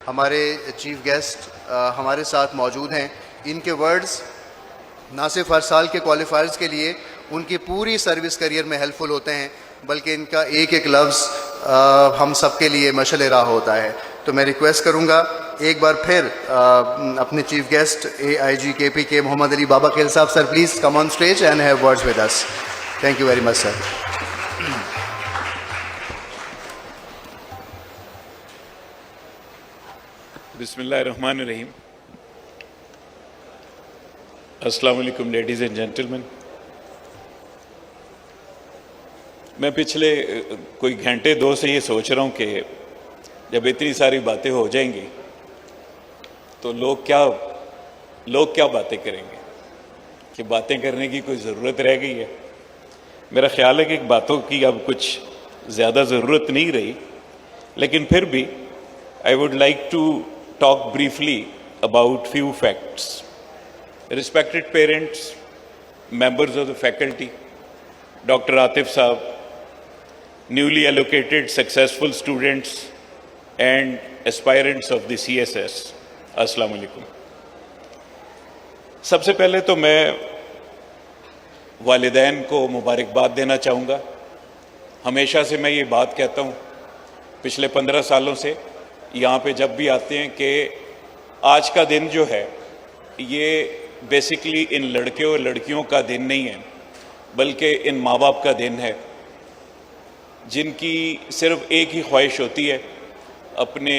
हमारे chief guest हमारे साथ मौजूद हैं। इनके वर्ड्स ना सिर्फ हर साल के क्वालिफायर्स के लिए उनकी पूरी सर्विस करियर में हेल्पफुल होते हैं, बल्कि इनका एक एक लफ्ज़ हम सब के लिए मशअल राह होता है। तो मैं रिक्वेस्ट करूंगा एक बार फिर अपने chief guest AIG KPK Mohammad Ali Baba Khel साहब, sir please come on stage and have words with us. Thank you very much sir. बिस्मिल्लाहिर्रहमानिर्रहीम। अस्सलाम वालेकुम लेडीज़ एंड जेंटलमैन। मैं पिछले कोई घंटे दो से ये सोच रहा हूँ कि जब इतनी सारी बातें हो जाएंगी तो लोग क्या बातें करेंगे, कि बातें करने की कोई ज़रूरत रह गई है। मेरा ख्याल है कि बातों की अब कुछ ज़्यादा ज़रूरत नहीं रही, लेकिन फिर भी I would like to talk briefly about few facts. Respected parents, members of the faculty, Dr. Atif Saab, newly allocated successful students and aspirants of the CSS, Assalamu alaikum. सबसे पहले तो मैं वालिदैन को मुबारकबाद देना चाहूँगा। हमेशा से मैं ये बात कहता हूँ, पिछले 15 सालों से यहाँ पे जब भी आते हैं, कि आज का दिन जो है ये बेसिकली इन लड़के और लड़कियों का दिन नहीं है, बल्कि इन माँ बाप का दिन है, जिनकी सिर्फ एक ही ख्वाहिश होती है अपने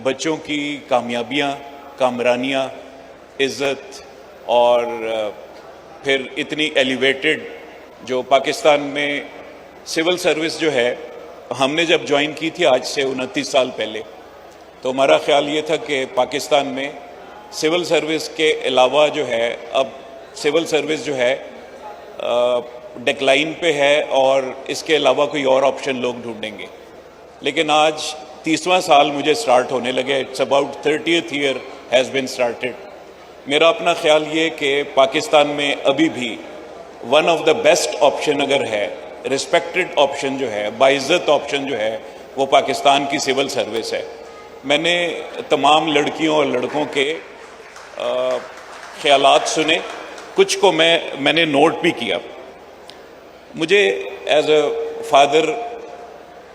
बच्चों की कामयाबियाँ, कामरानियाँ, इज़्ज़त और फिर इतनी एलिवेटेड जो पाकिस्तान में सिविल सर्विस जो है, हमने जब ज्वाइन की थी आज से 29 साल पहले, तो हमारा ख्याल ये था कि पाकिस्तान में सिविल सर्विस के अलावा जो है, अब सिविल सर्विस जो है डिक्लाइन पे है और इसके अलावा कोई और ऑप्शन लोग ढूंढेंगे। लेकिन आज 30वां साल मुझे स्टार्ट होने लगे, it's about 30th year has been started. मेरा अपना ख्याल ये कि पाकिस्तान में अभी भी one of the best option अगर है, रिस्पेक्टेड ऑप्शन जो है, बाइज़्ज़त ऑप्शन जो है, वो पाकिस्तान की सिविल सर्विस है। मैंने तमाम लड़कियों और लड़कों के ख्यालात सुने, कुछ को मैंने नोट भी किया। मुझे एज अ फादर,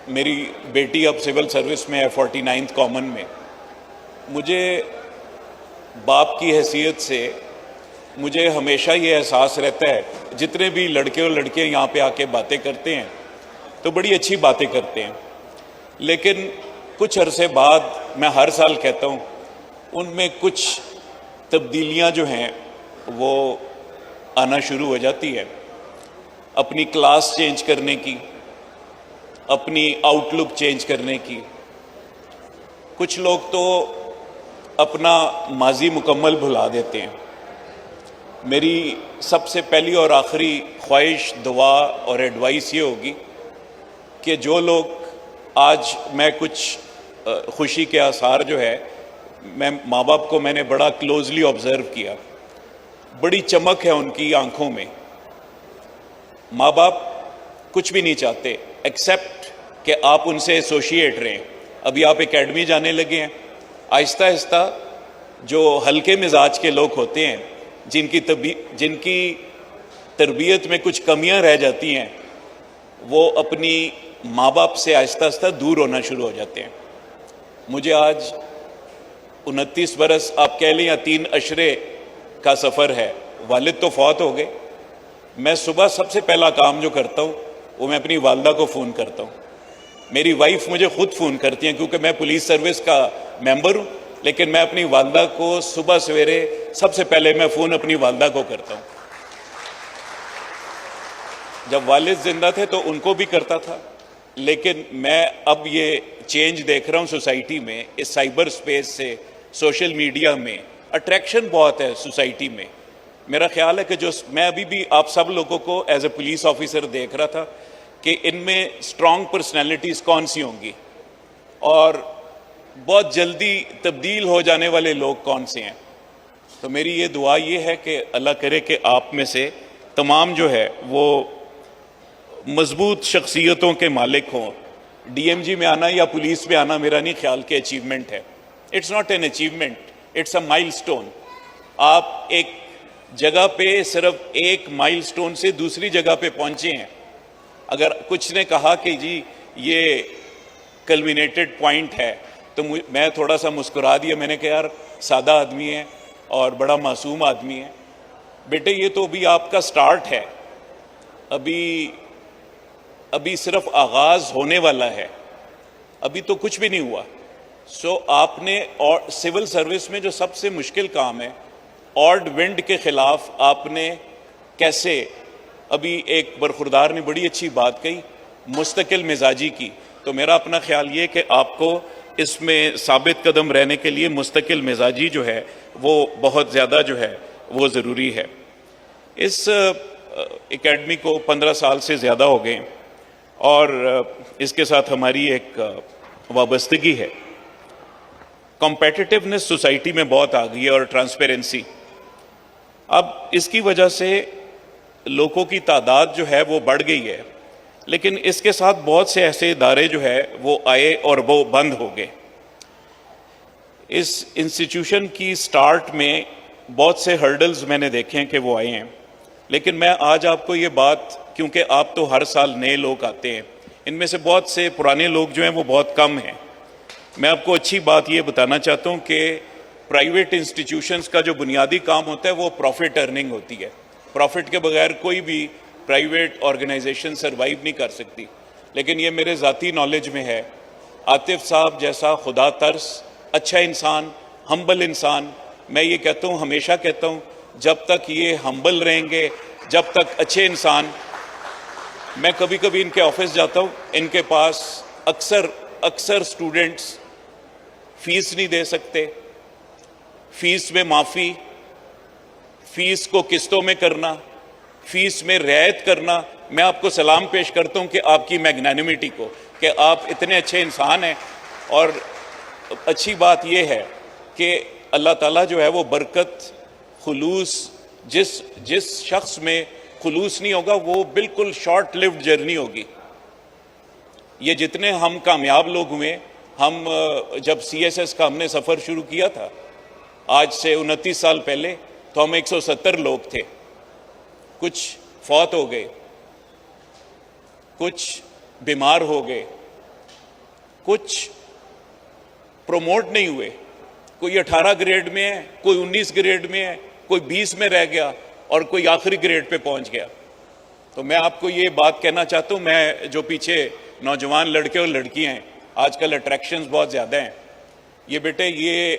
मेरी बेटी अब सिविल सर्विस में है 49th कॉमन में, मुझे बाप की हैसियत से मुझे हमेशा ये एहसास रहता है, जितने भी लड़के और लड़कियां यहाँ पे आके बातें करते हैं तो बड़ी अच्छी बातें करते हैं, लेकिन कुछ अरसे बाद मैं हर साल कहता हूँ उनमें कुछ तब्दीलियाँ जो हैं वो आना शुरू हो जाती है। अपनी क्लास चेंज करने की, अपनी आउटलुक चेंज करने की। कुछ लोग तो अपना माजी मुकम्मल भुला देते हैं। मेरी सबसे पहली और आखिरी ख्वाहिश, दुआ और एडवाइस ये होगी कि जो लोग आज मैं कुछ खुशी के आसार जो है, मैं माँ बाप को मैंने बड़ा क्लोजली ऑब्जर्व किया, बड़ी चमक है उनकी आंखों में। माँ बाप कुछ भी नहीं चाहते एक्सेप्ट कि आप उनसे एसोसिएट रहें। अभी आप एकेडमी जाने लगे हैं, आहिस्ता आहिस्ता जो हल्के मिजाज के लोग होते हैं, जिनकी तरबियत में कुछ कमियां रह जाती हैं, वो अपनी माँ बाप से आहिस्ता आहिस्ता दूर होना शुरू हो जाते हैं। मुझे आज 29 बरस आप कह लें या 3 अशरे का सफ़र है। वालिद तो फौत हो गए। मैं सुबह सबसे पहला काम जो करता हूँ वो मैं अपनी वालदा को फ़ोन करता हूँ। मेरी वाइफ मुझे ख़ुद फ़ोन करती हैं, क्योंकि मैं पुलिस सर्विस का मेंबर हूँ, लेकिन मैं अपनी वालदा को सुबह सवेरे सबसे पहले मैं फ़ोन अपनी वालदा को करता हूँ। जब वालिद ज़िंदा थे तो उनको भी करता था, लेकिन मैं अब ये चेंज देख रहा हूँ सोसाइटी में, इस साइबर स्पेस से, सोशल मीडिया में अट्रैक्शन बहुत है सोसाइटी में। मेरा ख्याल है कि जो मैं अभी भी आप सब लोगों को एज ए पुलिस ऑफिसर देख रहा था कि इनमें स्ट्रॉन्ग पर्सनैलिटीज़ कौन सी होंगी और बहुत जल्दी तब्दील हो जाने वाले लोग कौन से हैं। तो मेरी ये दुआ ये है कि अल्लाह करे कि आप में से तमाम जो है वो मजबूत शख्सियतों के मालिक हों। डीएमजी में आना या पुलिस में आना मेरा नहीं ख्याल कि अचीवमेंट है, it's not an achievement, it's a milestone. आप एक जगह पे सिर्फ एक माइलस्टोन से दूसरी जगह पे पहुंचे हैं। अगर कुछ ने कहा कि जी ये कल्मिनेटेड पॉइंट है, तो मैं थोड़ा सा मुस्कुरा दिया। मैंने कहा यार सादा आदमी है और बड़ा मासूम आदमी है। बेटे ये तो अभी आपका स्टार्ट है, अभी सिर्फ आगाज होने वाला है, अभी तो कुछ भी नहीं हुआ। सो आपने, और सिविल सर्विस में जो सबसे मुश्किल काम है, ऑड विंड के खिलाफ आपने कैसे, अभी एक बरखुरदार ने बड़ी अच्छी बात कही मुस्तकिल मिजाजी की, तो मेरा अपना ख्याल ये कि आपको इसमें साबित कदम रहने के लिए मुस्तकिल मिजाजी जो है वो बहुत ज़्यादा जो है वो ज़रूरी है। इस एकेडमी को 15 साल से ज़्यादा हो गए और इसके साथ हमारी एक वाबस्तगी है। कॉम्पिटिटिवनेस सोसाइटी में बहुत आ गई है और ट्रांसपेरेंसी। अब इसकी वजह से लोगों की तादाद जो है वो बढ़ गई है, लेकिन इसके साथ बहुत से ऐसे इदारे जो है वो आए और वो बंद हो गए। इस इंस्टीट्यूशन की स्टार्ट में बहुत से हर्डल्स मैंने देखे हैं कि वो आए हैं, लेकिन मैं आज आपको ये बात, क्योंकि आप तो हर साल नए लोग आते हैं, इनमें से बहुत से पुराने लोग जो हैं वो बहुत कम हैं। मैं आपको अच्छी बात ये बताना चाहता हूँ कि प्राइवेट इंस्टीट्यूशंस का जो बुनियादी काम होता है वो प्रॉफिट अर्निंग होती है। प्रॉफिट के बगैर कोई भी प्राइवेट ऑर्गेनाइजेशन सरवाइव नहीं कर सकती। लेकिन ये मेरे ज़ाती नॉलेज में है, आतिफ साहब जैसा खुदा तर्स अच्छा इंसान, हम्बल इंसान, मैं ये कहता हूँ, हमेशा कहता हूँ, जब तक ये हम्बल रहेंगे, जब तक अच्छे इंसान। मैं कभी कभी इनके ऑफिस जाता हूँ, इनके पास अक्सर स्टूडेंट्स फीस नहीं दे सकते, फीस में माफ़ी, फीस को किस्तों में करना, फीस में रियायत करना। मैं आपको सलाम पेश करता हूँ कि आपकी मैग्नानिमिटी को, कि आप इतने अच्छे इंसान हैं। और अच्छी बात यह है कि अल्लाह ताला जो है वो बरकत, खुलूस, जिस शख्स में खुलूस नहीं होगा वो बिल्कुल शॉर्ट लिव्ड जर्नी होगी। ये जितने हम कामयाब लोग हुए, हम जब CSS का हमने सफ़र शुरू किया था आज से 29 साल पहले, तो हम 170 लोग थे। कुछ फौत हो गए, कुछ बीमार हो गए, कुछ प्रमोट नहीं हुए, कोई 18 ग्रेड में है, कोई 19 ग्रेड में है, कोई 20 में रह गया और कोई आखिरी ग्रेड पे पहुंच गया। तो मैं आपको ये बात कहना चाहता हूँ, मैं जो पीछे नौजवान लड़के और लड़कियां हैं, आजकल अट्रैक्शंस बहुत ज़्यादा हैं, ये बेटे ये